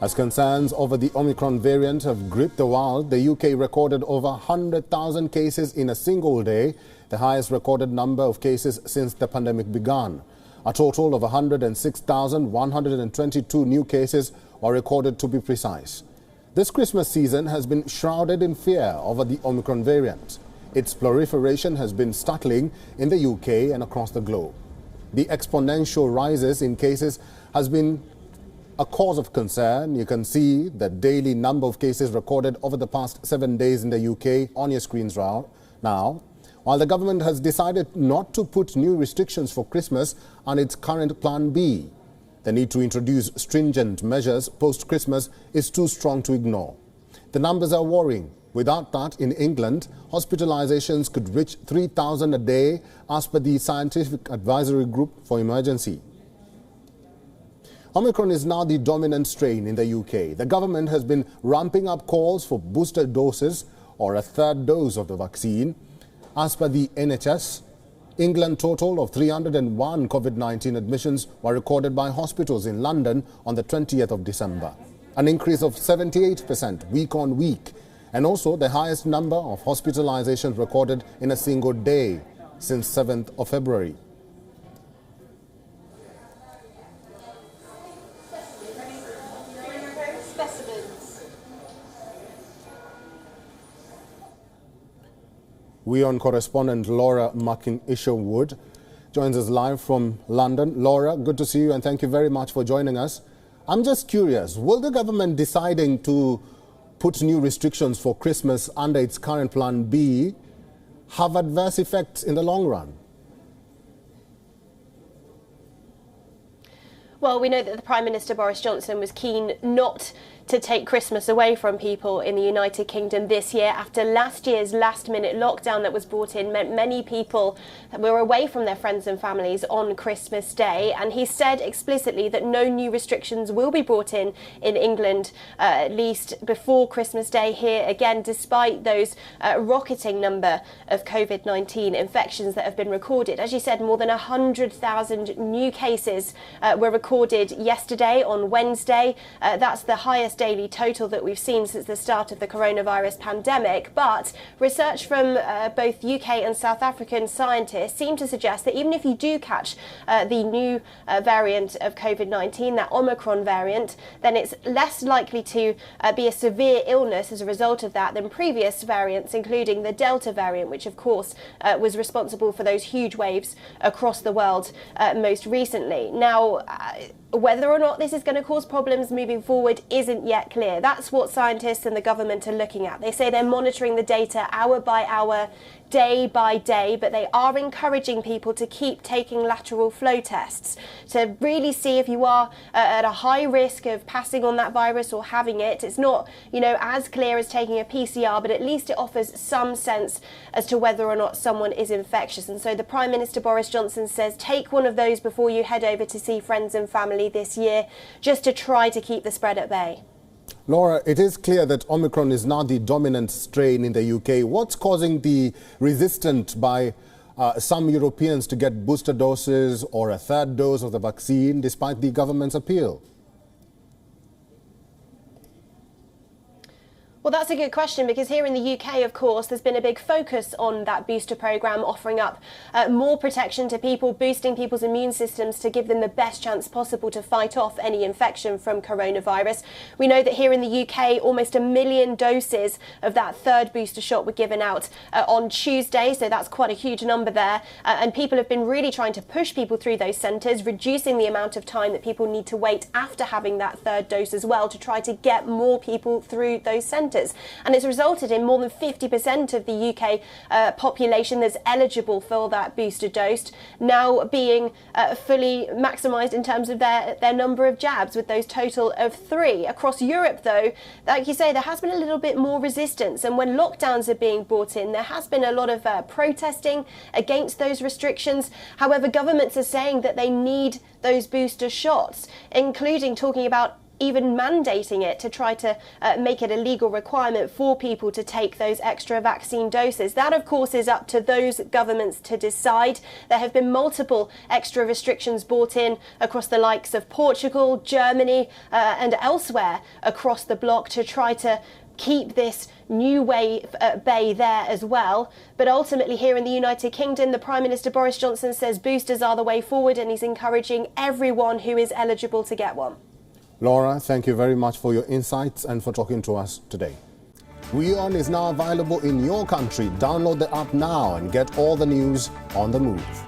As concerns over the Omicron variant have gripped the world, the UK recorded over 100,000 cases in a single day, the highest recorded number of cases since the pandemic began. A total of 106,122 new cases were recorded, to be precise. This Christmas season has been shrouded in fear over the Omicron variant. Its proliferation has been startling in the UK and across the globe. The exponential rises in cases has been a cause of concern. You can see the daily number of cases recorded over the past 7 days in the UK on your screens now. While the government has decided not to put new restrictions for Christmas on its current Plan B, the need to introduce stringent measures post-Christmas is too strong to ignore. The numbers are worrying. Without that, in England, hospitalizations could reach 3,000 a day as per the Scientific Advisory Group for Emergency. Omicron is now the dominant strain in the UK. The government has been ramping up calls for booster doses or a third dose of the vaccine. As per the NHS, England total of 301 Covid-19 admissions were recorded by hospitals in London on the 20th of December, an increase of 78% week on week, and also the highest number of hospitalizations recorded in a single day since 7th of February. WION correspondent Laura Isherwood joins us live from London. Laura, good to see you and thank you very much for joining us. I'm just curious, will the government deciding to put new restrictions for Christmas under its current Plan B have adverse effects in the long run? Well, we know that the Prime Minister Boris Johnson was keen not to take Christmas away from people in the United Kingdom this year after last year's last-minute lockdown that was brought in meant many people were away from their friends and families on Christmas Day. And he said explicitly that no new restrictions will be brought in England, at least before Christmas Day here, again, despite those rocketing number of COVID-19 infections that have been recorded. As you said, more than 100,000 new cases were recorded yesterday on Wednesday. That's the highest daily total that we've seen since the start of the coronavirus pandemic. But research from both UK and South African scientists seem to suggest that even if you do catch the new variant of COVID-19, that Omicron variant, then it's less likely to be a severe illness as a result of that than previous variants, including the Delta variant, which of course was responsible for those huge waves across the world most recently. Now, whether or not this is going to cause problems moving forward isn't yet clear. That's what scientists and the government are looking at. They say they're monitoring the data hour by hour, day by day, but they are encouraging people to keep taking lateral flow tests to really see if you are at a high risk of passing on that virus or having it. It's not, as clear as taking a PCR, but at least it offers some sense as to whether or not someone is infectious. And so the Prime Minister Boris Johnson says take one of those before you head over to see friends and family this year, just to try to keep the spread at bay. Laura, it is clear that Omicron is now the dominant strain in the UK. What's causing the resistance by some Europeans to get booster doses or a third dose of the vaccine despite the government's appeal? Well, that's a good question, because here in the UK, of course, there's been a big focus on that booster programme, offering up more protection to people, boosting people's immune systems to give them the best chance possible to fight off any infection from coronavirus. We know that here in the UK, almost 1 million doses of that third booster shot were given out on Tuesday, so that's quite a huge number there. And people have been really trying to push people through those centres, reducing the amount of time that people need to wait after having that third dose as well, to try to get more people through those centres. And it's resulted in more than 50% of the UK population that's eligible for that booster dose now being fully maximised in terms of their number of jabs, with those total of 3. Across Europe, though, like you say, there has been a little bit more resistance. And when lockdowns are being brought in, there has been a lot of protesting against those restrictions. However, governments are saying that they need those booster shots, including talking about even mandating it to try to make it a legal requirement for people to take those extra vaccine doses. That, of course, is up to those governments to decide. There have been multiple extra restrictions brought in across the likes of Portugal, Germany, and elsewhere across the bloc to try to keep this new wave at bay there as well. But ultimately here in the United Kingdom, the Prime Minister Boris Johnson says boosters are the way forward, and he's encouraging everyone who is eligible to get one. Laura, thank you very much for your insights and for talking to us today. WION is now available in your country. Download the app now and get all the news on the move.